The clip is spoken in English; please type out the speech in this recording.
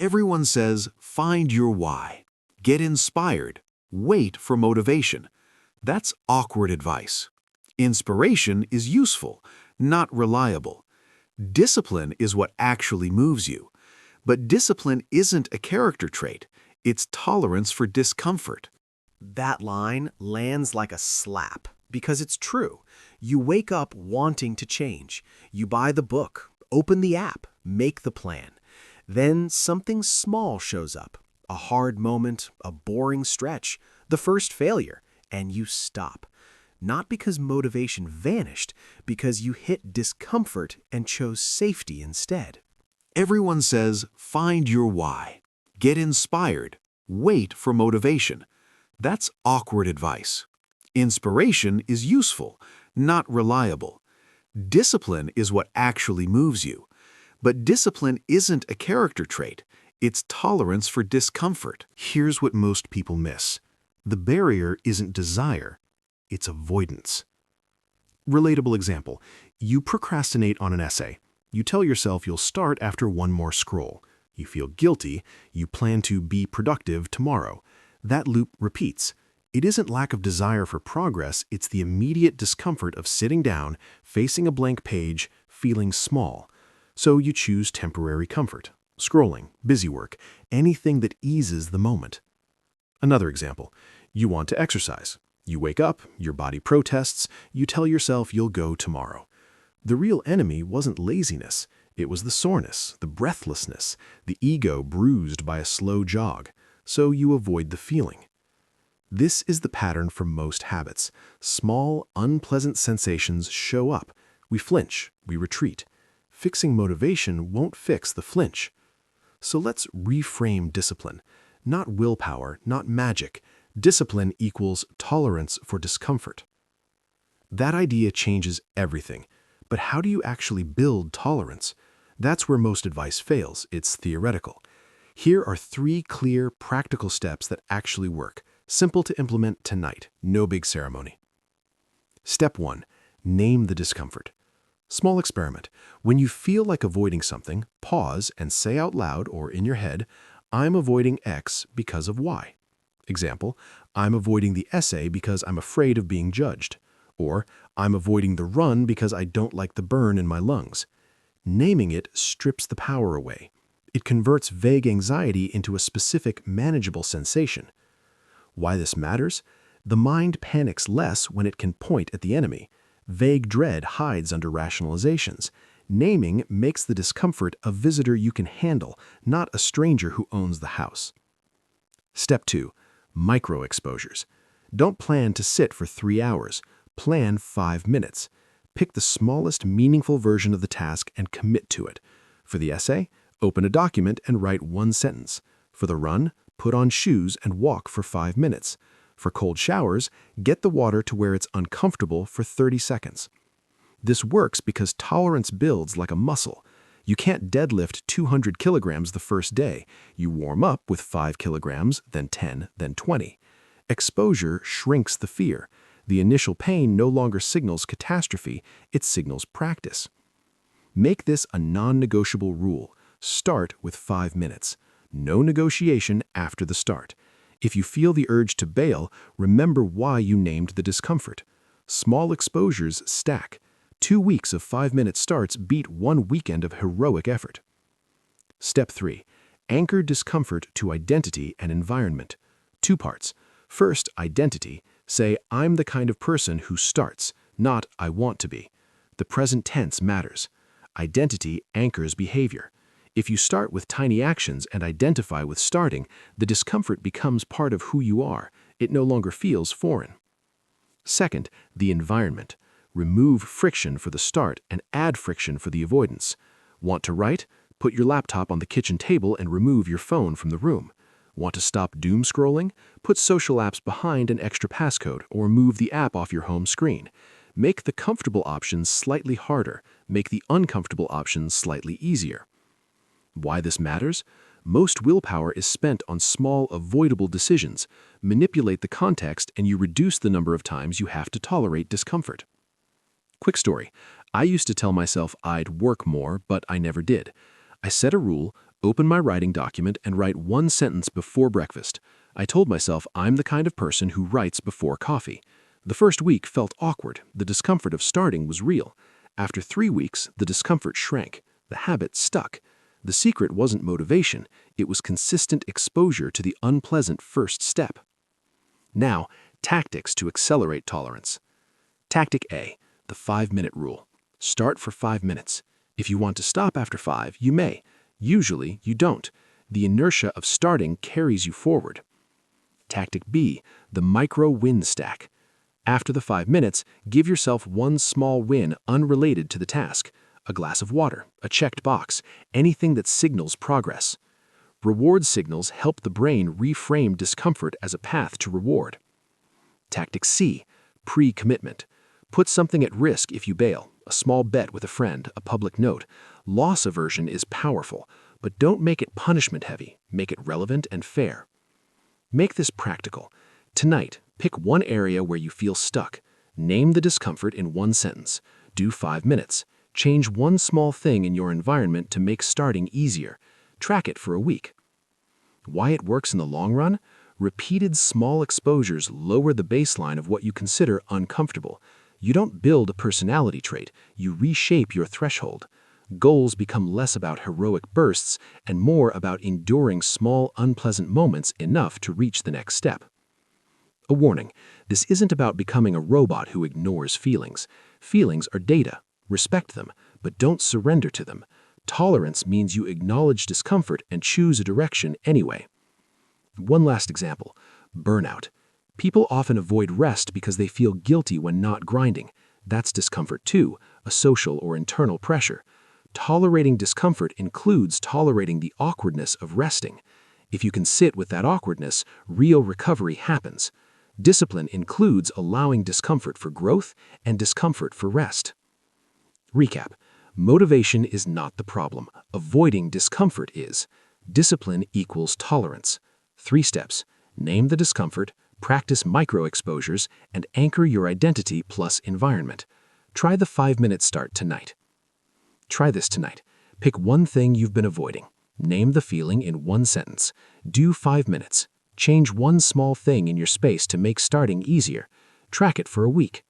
Everyone says, find your why. Get inspired. Wait for motivation. That's awkward advice. Inspiration is useful, not reliable. Discipline is what actually moves you. But discipline isn't a character trait. It's tolerance for discomfort. That line lands like a slap because it's true. You wake up wanting to change. You buy the book, open the app, make the plan. Then something small shows up, a hard moment, a boring stretch, the first failure, and you stop. Not because motivation vanished, because you hit discomfort and chose safety instead. Everyone says, find your why. Get inspired. Wait for motivation. That's awkward advice. Inspiration is useful, not reliable. Discipline is what actually moves you. But discipline isn't a character trait. It's tolerance for discomfort. Here's what most people miss. The barrier isn't desire, it's avoidance. Relatable example. You procrastinate on an essay. You tell yourself you'll start after one more scroll. You feel guilty. You plan to be productive tomorrow. That loop repeats. It isn't lack of desire for progress, it's the immediate discomfort of sitting down, facing a blank page, feeling small. So you choose temporary comfort, scrolling, busy work, anything that eases the moment. Another example. You want to exercise. You wake up, your body protests, you tell yourself you'll go tomorrow. The real enemy wasn't laziness. It was the soreness, the breathlessness, the ego bruised by a slow jog. So you avoid the feeling. This is the pattern for most habits. Small, unpleasant sensations show up. We flinch, we retreat. Fixing motivation won't fix the flinch. So let's reframe discipline. Not willpower, not magic. Discipline equals tolerance for discomfort. That idea changes everything. But how do you actually build tolerance? That's where most advice fails. It's theoretical. Here are 3 clear, practical steps that actually work. Simple to implement tonight. No big ceremony. Step 1. Name the discomfort. Small experiment. When you feel like avoiding something, pause and say out loud or in your head, I'm avoiding X because of Y. Example, I'm avoiding the essay because I'm afraid of being judged. Or, I'm avoiding the run because I don't like the burn in my lungs. Naming it strips the power away. It converts vague anxiety into a specific, manageable sensation. Why this matters? The mind panics less when it can point at the enemy. Vague dread hides under rationalizations. Naming makes the discomfort a visitor you can handle, not a stranger who owns the house. Step 2. Micro-exposures. Don't plan to sit for 3 hours. Plan 5 minutes. Pick the smallest meaningful version of the task and commit to it. For the essay, open a document and write 1 sentence. For the run, put on shoes and walk for 5 minutes. For cold showers, get the water to where it's uncomfortable for 30 seconds. This works because tolerance builds like a muscle. You can't deadlift 200 kilograms the first day. You warm up with 5 kilograms, then 10, then 20. Exposure shrinks the fear. The initial pain no longer signals catastrophe, it signals practice. Make this a non-negotiable rule. Start with 5 minutes. No negotiation after the start. If you feel the urge to bail, remember why you named the discomfort. Small exposures stack. 2 weeks of 5-minute starts beat 1 weekend of heroic effort. Step 3. Anchor discomfort to identity and environment. 2 parts. First, identity. Say, I'm the kind of person who starts, not I want to be. The present tense matters. Identity anchors behavior. If you start with tiny actions and identify with starting, the discomfort becomes part of who you are. It no longer feels foreign. Second, the environment. Remove friction for the start and add friction for the avoidance. Want to write? Put your laptop on the kitchen table and remove your phone from the room. Want to stop doom scrolling? Put social apps behind an extra passcode or move the app off your home screen. Make the comfortable options slightly harder. Make the uncomfortable options slightly easier. Why this matters? Most willpower is spent on small, avoidable decisions. Manipulate the context and you reduce the number of times you have to tolerate discomfort. Quick story. I used to tell myself I'd work more, but I never did. I set a rule, Open my writing document and write one sentence before breakfast. I told myself I'm the kind of person who writes before coffee. The first week felt awkward. The discomfort of starting was real. After 3 weeks, the discomfort shrank. The habit stuck. The secret wasn't motivation. It was consistent exposure to the unpleasant first step. Now, tactics to accelerate tolerance. Tactic A, the 5-minute rule. Start for 5 minutes. If you want to stop after 5, you may. Usually, you don't. The inertia of starting carries you forward. Tactic B, the micro-win stack. After the 5 minutes, give yourself one small win unrelated to the task. A glass of water, a checked box, anything that signals progress. Reward signals help the brain reframe discomfort as a path to reward. Tactic C, pre-commitment. Put something at risk if you bail. A small bet with a friend, a public note. Loss aversion is powerful, but don't make it punishment-heavy. Make it relevant and fair. Make this practical. Tonight, pick one area where you feel stuck. Name the discomfort in one sentence. Do 5 minutes. Change one small thing in your environment to make starting easier. Track it for a week. Why it works in the long run? Repeated small exposures lower the baseline of what you consider uncomfortable. You don't build a personality trait, you reshape your threshold. Goals become less about heroic bursts and more about enduring small, unpleasant moments enough to reach the next step. A warning, this isn't about becoming a robot who ignores feelings. Feelings are data. Respect them, but don't surrender to them. Tolerance means you acknowledge discomfort and choose a direction anyway. One last example, burnout. People often avoid rest because they feel guilty when not grinding. That's discomfort too, a social or internal pressure. Tolerating discomfort includes tolerating the awkwardness of resting. If you can sit with that awkwardness, real recovery happens. Discipline includes allowing discomfort for growth and discomfort for rest. Recap. Motivation is not the problem. Avoiding discomfort is. Discipline equals tolerance. 3 steps. Name the discomfort, practice micro-exposures, and anchor your identity plus environment. Try the 5-minute start tonight. Try this tonight. Pick one thing you've been avoiding. Name the feeling in one sentence. Do 5 minutes. Change one small thing in your space to make starting easier. Track it for a week.